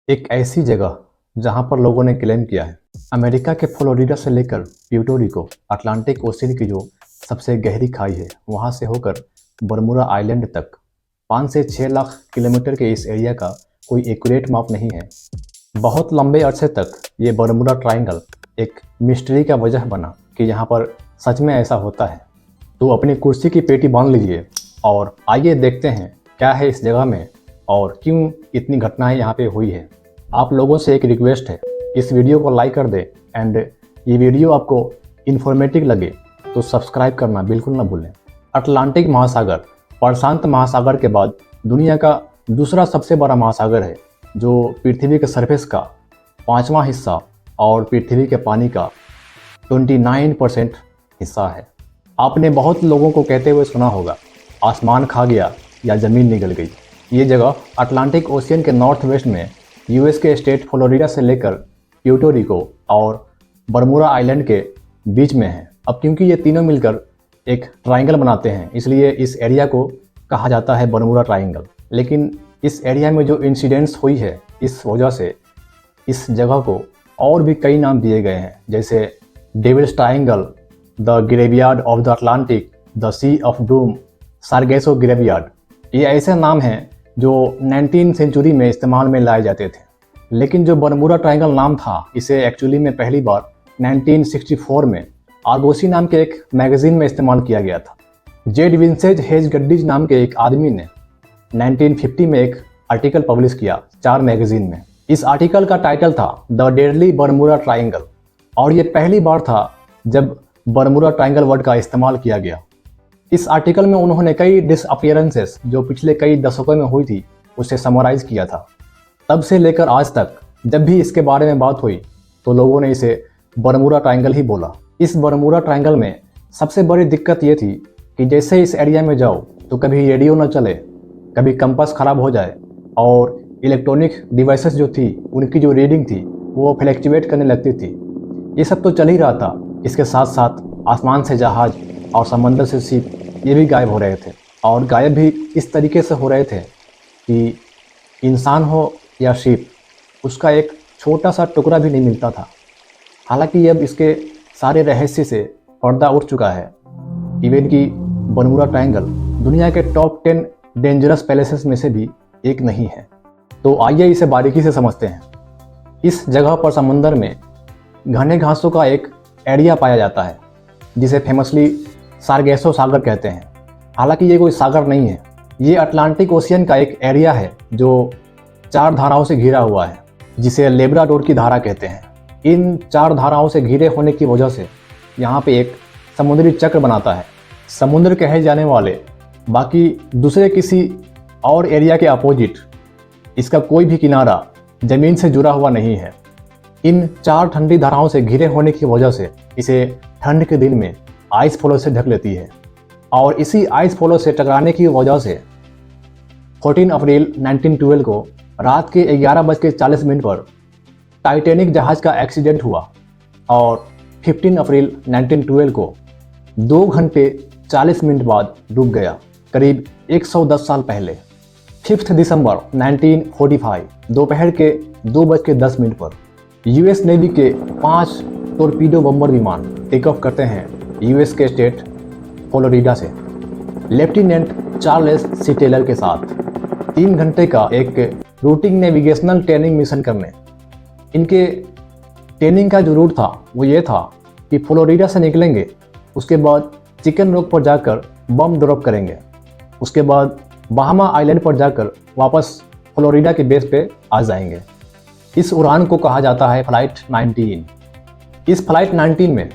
एक ऐसी जगह जहां पर लोगों ने क्लेम किया है अमेरिका के फ्लोरिडा से लेकर प्यूर्टो रिको अटलांटिक ओशियन की जो सबसे गहरी खाई है वहां से होकर बरमूडा आइलैंड तक 5 से 6 लाख किलोमीटर के इस एरिया का कोई एक्यूरेट माप नहीं है। बहुत लंबे अरसे तक ये बरमूडा ट्रायंगल एक मिस्ट्री का वजह बना कि यहाँ पर सच में ऐसा होता है। तो अपनी कुर्सी की पेटी बांध लीजिए और आइए देखते हैं क्या है इस जगह में और क्यों इतनी घटनाएं यहाँ पे हुई है। आप लोगों से एक रिक्वेस्ट है, इस वीडियो को लाइक कर दें एंड ये वीडियो आपको इन्फॉर्मेटिव लगे तो सब्सक्राइब करना बिल्कुल ना भूलें। अटलांटिक महासागर प्रशांत महासागर के बाद दुनिया का दूसरा सबसे बड़ा महासागर है जो पृथ्वी के सरफेस का 5वां हिस्सा और पृथ्वी के पानी का 29% हिस्सा है। आपने बहुत लोगों को कहते हुए सुना होगा आसमान खा गया या ज़मीन निगल गई। ये जगह अटलांटिक ओशियन के नॉर्थ वेस्ट में यूएस के स्टेट फ्लोरिडा से लेकर प्यूर्टो रिको और बरमूडा आइलैंड के बीच में है। अब क्योंकि ये तीनों मिलकर एक ट्रायंगल बनाते हैं इसलिए इस एरिया को कहा जाता है बरमूडा ट्रायंगल। लेकिन इस एरिया में जो इंसिडेंट्स हुई है इस वजह से इस जगह को और भी कई नाम दिए गए हैं, जैसे devil's triangle, the graveyard of the Atlantic, the sea of doom, Sargasso graveyard. ये ऐसे नाम हैं जो 19वीं सेंचुरी में इस्तेमाल में लाए जाते थे। लेकिन जो बरमूडा ट्रायंगल नाम था इसे एक्चुअली में पहली बार 1964 में आर्गोसी नाम के एक मैगजीन में इस्तेमाल किया गया था। जेड विंसेज हेज गड्डीज नाम के एक आदमी ने 1950 में एक आर्टिकल पब्लिश किया 4 मैगजीन में। इस आर्टिकल का टाइटल था द डेडली बरमूडा ट्रायंगल और ये पहली बार था जब बरमूडा ट्रायंगल वर्ड का इस्तेमाल किया गया। इस आर्टिकल में उन्होंने कई डिसअपियरेंसेस जो पिछले कई दशकों में हुई थी उसे समराइज किया था। तब से लेकर आज तक जब भी इसके बारे में बात हुई तो लोगों ने इसे बरमूडा ट्रायंगल ही बोला। इस बरमूडा ट्रायंगल में सबसे बड़ी दिक्कत ये थी कि जैसे इस एरिया में जाओ तो कभी रेडियो न चले, कभी कंपास ख़राब हो जाए और इलेक्ट्रॉनिक डिवाइसेस जो थी उनकी जो रीडिंग थी वो फ्लैक्चुएट करने लगती थी। ये सब तो चल ही रहा था, इसके साथ साथ आसमान से जहाज और समंदर से शिप ये भी गायब हो रहे थे और गायब भी इस तरीके से हो रहे थे कि इंसान हो या शिप उसका एक छोटा सा टुकड़ा भी नहीं मिलता था। हालांकि अब इसके सारे रहस्य से पर्दा उठ चुका है। इवन कि बरमूडा ट्रायंगल दुनिया के टॉप 10 डेंजरस पैलेसेस में से भी एक नहीं है। तो आइए इसे बारीकी से समझते हैं। इस जगह पर समंदर में घने घासों का एक एरिया पाया जाता है जिसे फेमसली सारगेसो सागर कहते हैं। हालांकि ये कोई सागर नहीं है, ये अटलांटिक ओशियन का एक एरिया है जो 4 धाराओं से घिरा हुआ है जिसे लेब्राडोर की धारा कहते हैं। इन 4 धाराओं से घिरे होने की वजह से यहाँ पे एक समुद्री चक्र बनाता है। समुद्र कहे जाने वाले बाकी दूसरे किसी और एरिया के अपोजिट इसका कोई भी किनारा ज़मीन से जुड़ा हुआ नहीं है। इन 4 ठंडी धाराओं से घिरे होने की वजह से इसे ठंड के दिन में आइस फ्लो से ढक लेती है और इसी आइस फ्लो से टकराने की वजह से 14 अप्रैल 1912 को रात के 11:40 पर टाइटैनिक जहाज का एक्सीडेंट हुआ और 15 अप्रैल 1912 को 2 घंटे 40 मिनट बाद डूब गया, करीब 110 साल पहले। 5 दिसंबर 1945 दोपहर के 2:10 पर यूएस नेवी के 5 टोरपीडो बम्बर विमान टेक ऑफ करते हैं यूएस के स्टेट फ्लोरिडा से लेफ्टिनेंट चार्ल्स सी टेलर के साथ 3 घंटे का एक रूटिंग नेविगेशनल ट्रेनिंग मिशन करने। इनके ट्रेनिंग का जो रूट था वो ये था कि फ्लोरिडा से निकलेंगे, उसके बाद चिकन रॉक पर जाकर बम ड्रॉप करेंगे, उसके बाद बाहामा आइलैंड पर जाकर वापस फ्लोरिडा के बेस पे आ जाएंगे। इस उड़ान को कहा जाता है फ्लाइट 19। इस फ्लाइट 19 में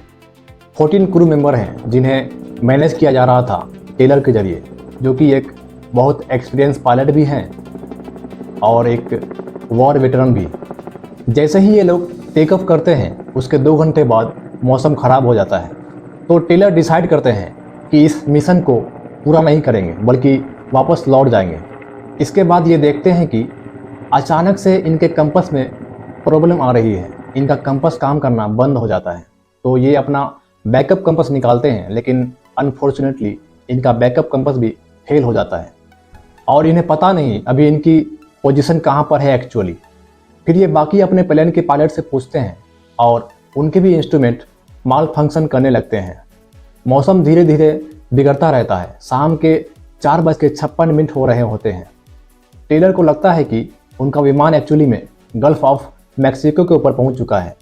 14 क्रू मेंबर हैं जिन्हें मैनेज किया जा रहा था टेलर के जरिए, जो कि एक बहुत एक्सपीरियंस पायलट भी हैं और एक वॉर वेटरन भी। जैसे ही ये लोग टेक ऑफ करते हैं उसके 2 घंटे बाद मौसम ख़राब हो जाता है तो टेलर डिसाइड करते हैं कि इस मिशन को पूरा नहीं करेंगे बल्कि वापस लौट जाएंगे। इसके बाद ये देखते हैं कि अचानक से इनके कंपास में प्रॉब्लम आ रही है, इनका कंपास काम करना बंद हो जाता है। तो ये अपना बैकअप कंपास निकालते हैं लेकिन अनफॉर्चुनेटली इनका बैकअप कंपास भी फेल हो जाता है और इन्हें पता नहीं अभी इनकी पोजीशन कहाँ पर है एक्चुअली। फिर ये बाकी अपने प्लेन के पायलट से पूछते हैं और उनके भी इंस्ट्रूमेंट माल फंक्शन करने लगते हैं। मौसम धीरे धीरे बिगड़ता रहता है। शाम के 4:56 हो रहे होते हैं। टेलर को लगता है कि उनका विमान एक्चुअली में गल्फ ऑफ मैक्सिको के ऊपर पहुंच चुका है,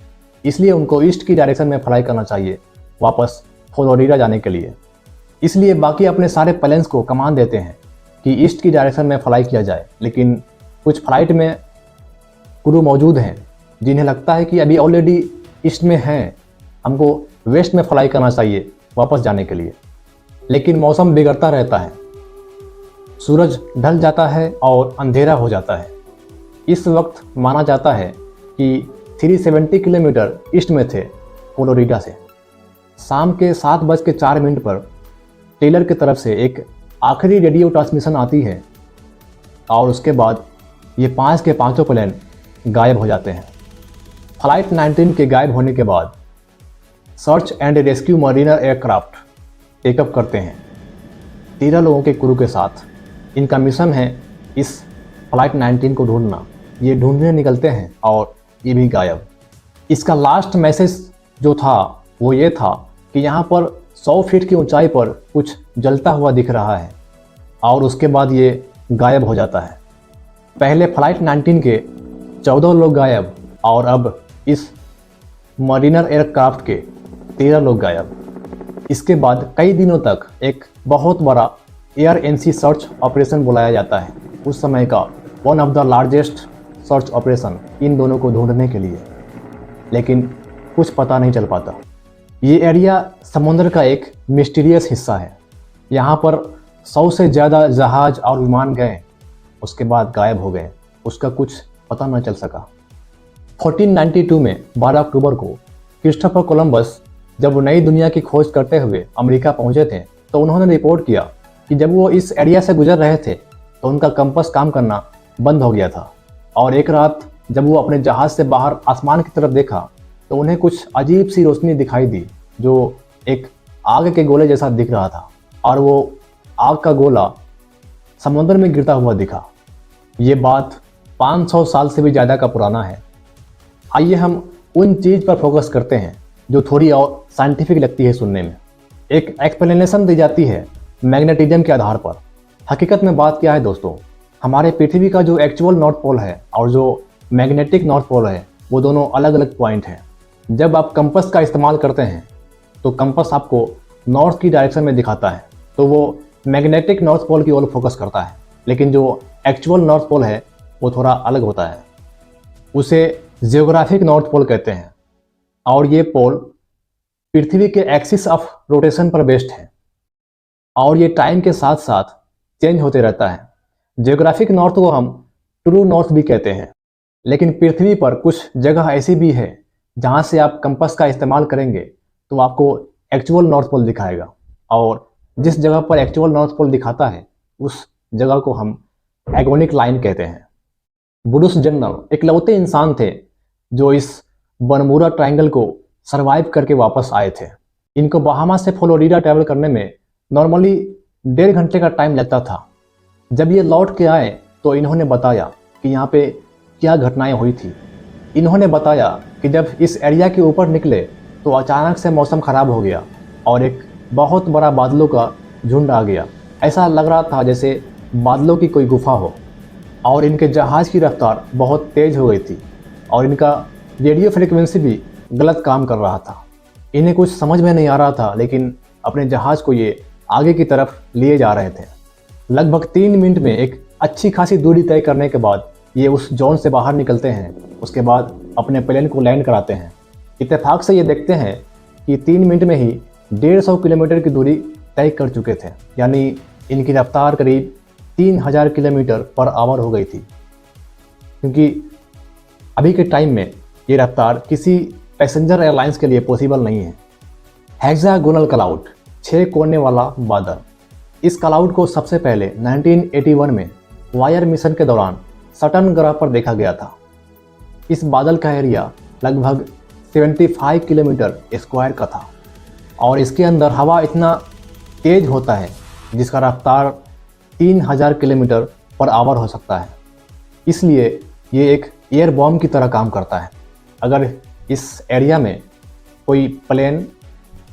इसलिए उनको ईस्ट की डायरेक्शन में फ्लाई करना चाहिए वापस फ्लोरिडा जाने के लिए। इसलिए बाकी अपने सारे प्लेन्स को कमांड देते हैं कि ईस्ट की डायरेक्शन में फ्लाई किया जाए, लेकिन कुछ फ्लाइट में क्रू मौजूद हैं जिन्हें लगता है कि अभी ऑलरेडी ईस्ट में हैं, हमको वेस्ट में फ्लाई करना चाहिए वापस जाने के लिए। लेकिन मौसम बिगड़ता रहता है, सूरज ढल जाता है और अंधेरा हो जाता है। इस वक्त माना जाता है कि 370 किलोमीटर ईस्ट में थे फ्लोरिडा से। शाम के 7:04 पर टेलर की तरफ से एक आखिरी रेडियो ट्रांसमिशन आती है और उसके बाद ये 5 के 5 प्लेन गायब हो जाते हैं। फ्लाइट 19 के गायब होने के बाद search and rescue Mariner aircraft take up करते हैं 13 लोगों के क्रू के साथ। इनका मिशन है इस फ्लाइट 19 को ढूंढना। ये ढूंढने निकलते हैं और ये भी गायब। इसका लास्ट मैसेज जो था वो ये था कि यहाँ पर 100 फीट की ऊंचाई पर कुछ जलता हुआ दिख रहा है और उसके बाद ये गायब हो जाता है। पहले फ्लाइट 19 के 14 लोग गायब और अब इस मरीनर एयरक्राफ्ट के 13 लोग गायब। इसके बाद कई दिनों तक एक बहुत बड़ा एयर एनसी सर्च ऑपरेशन बुलाया जाता है, उस समय का one of the largest search operation in दोनों को ढूंढने के लिए। लेकिन कुछ पता नहीं चल पाता। ये एरिया समुद्र का एक मिस्टीरियस हिस्सा है। यहाँ पर 100 से ज़्यादा जहाज और विमान गए, उसके बाद गायब हो गए, उसका कुछ पता न चल सका। 1492 में 12 अक्टूबर को क्रिस्टोफर कोलंबस जब नई दुनिया की खोज करते हुए अमेरिका पहुंचे थे तो उन्होंने रिपोर्ट किया कि जब वो इस एरिया से गुजर रहे थे तो उनका कंपास काम करना बंद हो गया था। और एक रात जब वो अपने जहाज़ से बाहर आसमान की तरफ देखा तो उन्हें कुछ अजीब सी रोशनी दिखाई दी जो एक आग के गोले जैसा दिख रहा था और वो आग का गोला समुद्र में गिरता हुआ दिखा। ये बात 500 साल से भी ज़्यादा का पुराना है। आइए हम उन चीज़ पर फोकस करते हैं जो थोड़ी और साइंटिफिक लगती है सुनने में। एक एक्सप्लेनेशन दी जाती है मैग्नेटिज्म के आधार पर। हकीकत में बात क्या है दोस्तों, हमारे पृथ्वी का जो एक्चुअल नॉर्थ पोल है और जो मैग्नेटिक नॉर्थ पोल है वो दोनों अलग अलग पॉइंट हैं। जब आप कंपास का इस्तेमाल करते हैं तो कंपास आपको नॉर्थ की डायरेक्शन में दिखाता है, तो वो मैग्नेटिक नॉर्थ पोल की ओर फोकस करता है। लेकिन जो एक्चुअल नॉर्थ पोल है वो थोड़ा अलग होता है, उसे जियोग्राफिक नॉर्थ पोल कहते हैं। और ये पोल पृथ्वी के एक्सिस ऑफ रोटेशन पर बेस्ड है और ये टाइम के साथ साथ चेंज होते रहता है। जियोग्राफिक नॉर्थ को हम ट्रू नॉर्थ भी कहते हैं। लेकिन पृथ्वी पर कुछ जगह ऐसी भी है जहाँ से आप कंपास का इस्तेमाल करेंगे तो आपको एक्चुअल नॉर्थ पोल दिखाएगा, और जिस जगह पर एक्चुअल नॉर्थ पोल दिखाता है उस जगह को हम एगोनिक लाइन कहते हैं। ब्रूस जनरल इकलौते इंसान थे जो इस बरमूडा ट्रायंगल को सरवाइव करके वापस आए थे। इनको बहामा से फ्लोरिडा ट्रैवल करने में नॉर्मली 1.5 घंटे का टाइम लगता था। जब ये लौट के आए तो इन्होंने बताया कि यहाँ पे क्या घटनाएं हुई थी। इन्होंने बताया कि जब इस एरिया के ऊपर निकले तो अचानक से मौसम ख़राब हो गया और एक बहुत बड़ा बादलों का झुंड आ गया। ऐसा लग रहा था जैसे बादलों की कोई गुफा हो, और इनके जहाज़ की रफ्तार बहुत तेज़ हो गई थी और इनका रेडियो फ्रिक्वेंसी भी गलत काम कर रहा था। इन्हें कुछ समझ में नहीं आ रहा था, लेकिन अपने जहाज़ को ये आगे की तरफ लिए जा रहे थे। लगभग 3 मिनट में एक अच्छी खासी दूरी तय करने के बाद ये उस जोन से बाहर निकलते हैं। उसके बाद अपने प्लेन को लैंड कराते हैं। इत्तेफाक से ये देखते हैं कि 3 मिनट में ही 150 किलोमीटर की दूरी तय कर चुके थे, यानी इनकी रफ्तार करीब 3000 किलोमीटर पर आवर हो गई थी। क्योंकि अभी के टाइम में ये रफ्तार किसी पैसेंजर एयरलाइंस के लिए पॉसिबल नहीं है। हेक्सागोनल क्लाउड, 6 कोने वाला बादल। इस क्लाउड को सबसे पहले 1981 में वायर मिशन के दौरान सटर्न ग्रह पर देखा गया था। इस बादल का एरिया लगभग 75 किलोमीटर स्क्वायर का था और इसके अंदर हवा इतना तेज होता है जिसका रफ्तार 3000 किलोमीटर पर आवर हो सकता है। इसलिए ये एक एयर बॉम्ब की तरह काम करता है। अगर इस एरिया में कोई प्लेन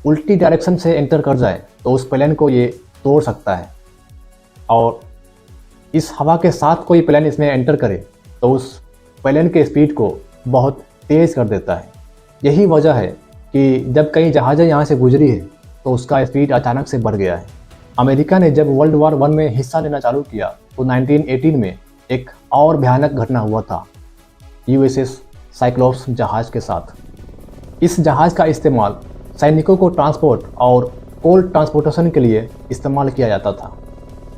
उल्टी डायरेक्शन से एंटर कर जाए तो उस प्लेन को ये तोड़ सकता है, और इस हवा के साथ कोई प्लेन इसमें एंटर करे तो उस प्लेन के स्पीड को बहुत तेज़ कर देता है। यही वजह है कि जब कई जहाज़ें यहाँ से गुजरी है तो उसका स्पीड अचानक से बढ़ गया है। अमेरिका ने जब वर्ल्ड वार 1 में हिस्सा लेना चालू किया तो 1918 में एक और भयानक घटना हुआ था यूएसएस साइक्लोप्स जहाज़ के साथ। इस जहाज़ का इस्तेमाल सैनिकों को ट्रांसपोर्ट और कोल्ड ट्रांसपोर्टेशन के लिए इस्तेमाल किया जाता था।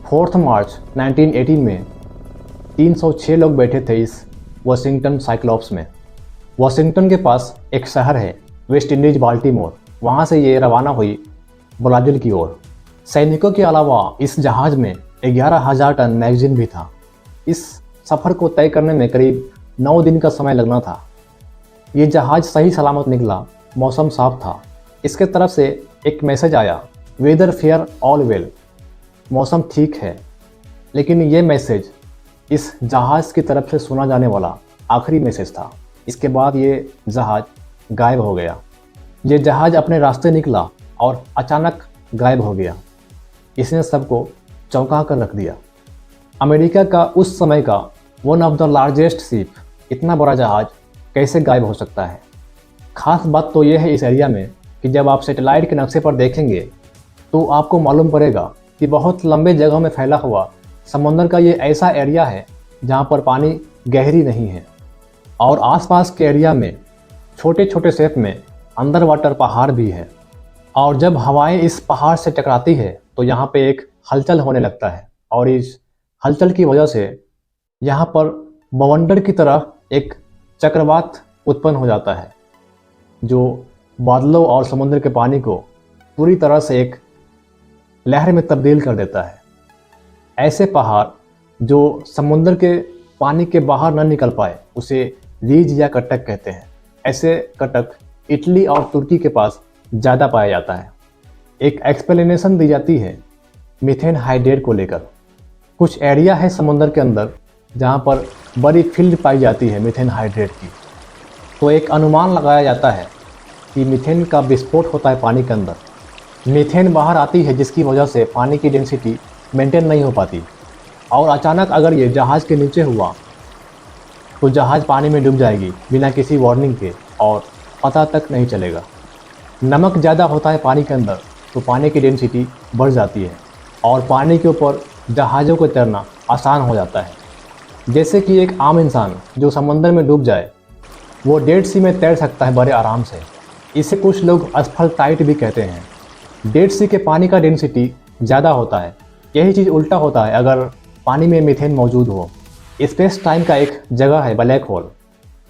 4 मार्च 1918 में 306 लोग बैठे थे इस वाशिंगटन साइक्लोप्स में। वाशिंगटन के पास एक शहर है वेस्ट इंडीज बाल्टीमोर, वहाँ से ये रवाना हुई ब्राज़ील की ओर। सैनिकों के अलावा इस जहाज़ में 11,000 टन मैगजीन भी था। इस सफ़र को तय करने में करीब 9 दिन का समय लगना था। ये जहाज़ सही सलामत निकला, मौसम साफ था। इसके तरफ से एक मैसेज आया, वेदर फेयर ऑल वेल, मौसम ठीक है। लेकिन ये मैसेज इस जहाज़ की तरफ से सुना जाने वाला आखिरी मैसेज था। इसके बाद ये जहाज़ गायब हो गया। ये जहाज़ अपने रास्ते निकला और अचानक गायब हो गया। इसने सबको चौंका कर रख दिया। अमेरिका का उस समय का one of the largest ship, इतना बड़ा जहाज़ कैसे गायब हो सकता है। खास बात तो यह है इस एरिया में कि जब आप सैटेलाइट के नक्शे पर देखेंगे तो आपको मालूम पड़ेगा कि बहुत लंबे जगह में फैला हुआ समुंदर का ये ऐसा एरिया है जहाँ पर पानी गहरी नहीं है, और आसपास के एरिया में छोटे छोटे शेप में अंडर वाटर पहाड़ भी है। और जब हवाएं इस पहाड़ से टकराती है तो यहाँ पे एक हलचल होने लगता है, और इस हलचल की वजह से यहाँ पर बवंडर की तरह एक चक्रवात उत्पन्न हो जाता है जो बादलों और समुद्र के पानी को पूरी तरह से एक लहर में तब्दील कर देता है। ऐसे पहाड़ जो समुद्र के पानी के बाहर न निकल पाए उसे रीज या कटक कहते हैं। ऐसे कटक इटली और तुर्की के पास ज़्यादा पाया जाता है। एक एक्सप्लेनेशन दी जाती है मीथेन हाइड्रेट को लेकर। कुछ एरिया है समुद्र के अंदर जहाँ पर बड़ी फील्ड पाई जाती है मीथेन हाइड्रेट की, तो एक अनुमान लगाया जाता है कि मीथेन का विस्फोट होता है पानी के अंदर। मीथेन बाहर आती है जिसकी वजह से पानी की डेंसिटी मेंटेन नहीं हो पाती, और अचानक अगर ये जहाज़ के नीचे हुआ तो जहाज़ पानी में डूब जाएगी बिना किसी वार्निंग के, और पता तक नहीं चलेगा। नमक ज़्यादा होता है पानी के अंदर तो पानी की डेंसिटी बढ़ जाती है और पानी के ऊपर जहाज़ों को तैरना आसान हो जाता है। जैसे कि एक आम इंसान जो समंदर में डूब जाए वो डेड सी में तैर सकता है बड़े आराम से। इसे कुछ लोग असफलटाइट भी कहते हैं। डेड सी के पानी का डेंसिटी ज़्यादा होता है। यही चीज़ उल्टा होता है अगर पानी में मीथेन मौजूद हो। स्पेस टाइम का एक जगह है ब्लैक होल।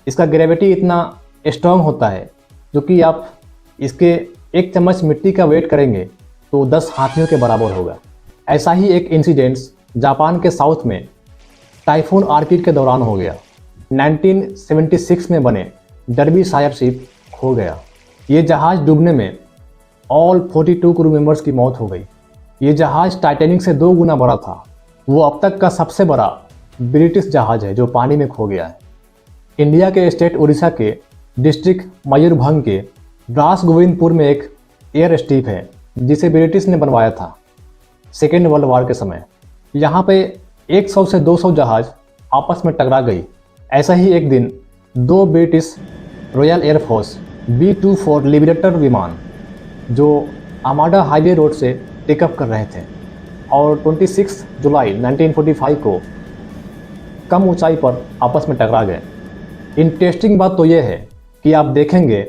इसका ग्रेविटी इतना स्ट्रॉन्ग होता है जो कि आप इसके 1 चम्मच मिट्टी का वेट करेंगे तो 10 हाथियों के बराबर होगा। ऐसा ही एक इंसिडेंस जापान के साउथ में टाइफून आर्किड के दौरान हो गया। 1976 में बने डर्बी शायर शिप खो गया। ये जहाज़ डूबने में ऑल 42 क्रू मेंबर्स की मौत हो गई। ये जहाज़ टाइटैनिक से 2 गुना बड़ा था। वो अब तक का सबसे बड़ा ब्रिटिश जहाज़ है जो पानी में खो गया है। इंडिया के स्टेट उड़ीसा के डिस्ट्रिक्ट मयूरभंज के रास गोविंदपुर में एक एयर स्ट्रिप है जिसे ब्रिटिश ने बनवाया था सेकेंड वर्ल्ड वार के समय। यहाँ पे 100 से 200 जहाज़ आपस में टकरा गई। ऐसा ही एक दिन 2 British royal air force B-24 liberator विमान जो आमाडा हाईवे रोड से टेकअप कर रहे थे और 26 जुलाई 1945 को कम ऊंचाई पर आपस में टकरा गए। इंटरेस्टिंग बात तो ये है कि आप देखेंगे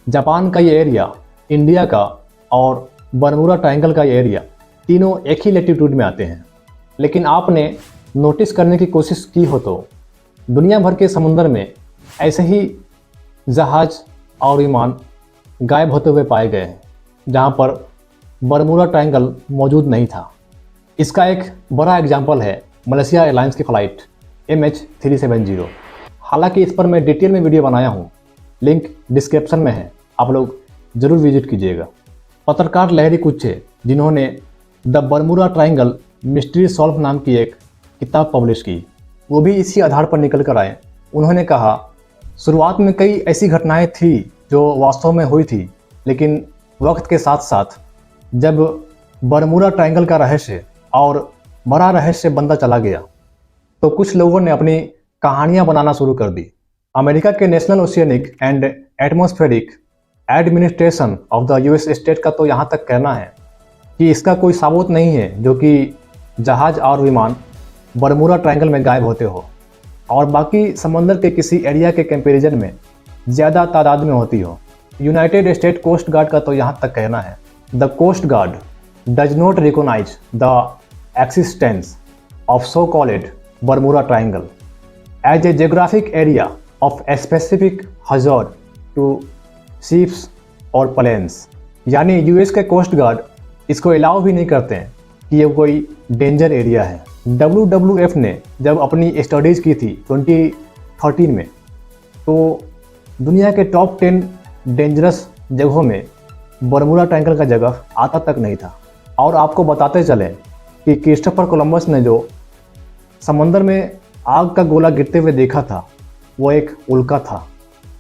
जापान का ये एरिया, इंडिया का और बरमूडा ट्रायंगल का ये एरिया तीनों एक ही लैटिट्यूड में आते हैं। लेकिन आपने नोटिस करने की कोशिश की हो तो दुनिया भर के समुंदर में ऐसे ही जहाज़ और विमान गायब होते हुए पाए गए हैं जहाँ पर बरमूडा ट्रायंगल मौजूद नहीं था। इसका एक बड़ा एग्जाम्पल है मलेशिया एयरलाइंस की फ़्लाइट MH370। हालांकि इस पर मैं डिटेल में वीडियो बनाया हूँ, लिंक डिस्क्रिप्शन में है, आप लोग ज़रूर विजिट कीजिएगा। पत्रकार लहरी कुच्छे जिन्होंने the Bermuda triangle mystery solve नाम की एक किताब पब्लिश की, वो भी इसी आधार पर निकल कर आए उन्होंने कहा, शुरुआत में कई ऐसी घटनाएं थी जो वास्तव में हुई थी, लेकिन वक्त के साथ साथ जब बरमूडा ट्रायंगल का रहस्य और बड़ा रहस्य बनता चला गया तो कुछ लोगों ने अपनी कहानियां बनाना शुरू कर दी। अमेरिका के national oceanic and atmospheric administration of the US state का तो यहाँ तक कहना है कि इसका कोई सबूत नहीं है जो कि जहाज और विमान बरमूडा ट्रायंगल में गायब होते हो और बाकी समंदर के किसी एरिया के कंपैरिजन में ज़्यादा तादाद में होती हो। यूनाइटेड स्टेट कोस्ट गार्ड का तो यहाँ तक कहना है, the coast guard does not recognize the existence of so called Bermuda triangle as a geographic area of specific hazard to ships और प्लेन्स। यानी यूएस के कोस्ट गार्ड इसको अलाउ भी नहीं करते हैं कि ये कोई डेंजर एरिया है। WWF ने जब अपनी स्टडीज़ की थी 2013 में तो दुनिया के टॉप 10 डेंजरस जगहों में बरमूडा ट्रायंगल का जगह आता तक नहीं था। और आपको बताते चले कि क्रिस्टोफर कोलंबस ने जो समंदर में आग का गोला गिरते हुए देखा था वो एक उल्का था।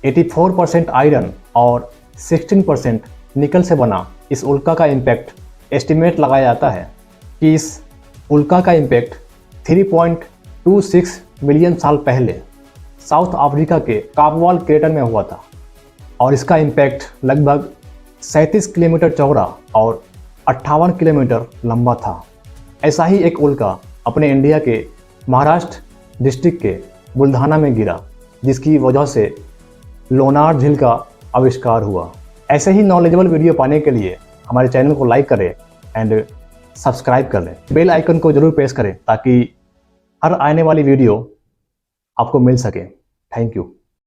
84% आयरन और 16% निकल से बना इस उल्का का इम्पैक्ट एस्टिमेट लगाया जाता है कि इस उल्का का इम्पैक्ट 3.26 मिलियन साल पहले साउथ अफ्रीका के कापवाल क्रेटर में हुआ था और इसका इम्पैक्ट लगभग 37 किलोमीटर चौड़ा और 58 किलोमीटर लंबा था। ऐसा ही एक उल्का अपने इंडिया के महाराष्ट्र डिस्ट्रिक्ट के बुल्धाना में गिरा, जिसकी वजह से लोनार झील का आविष्कार हुआ। ऐसे ही नॉलेजेबल वीडियो पाने के लिए हमारे चैनल को लाइक करें एंड सब्सक्राइब कर लें। बेल आइकन को जरूर प्रेस करें ताकि हर आने वाली वीडियो आपको मिल सके। Thank you.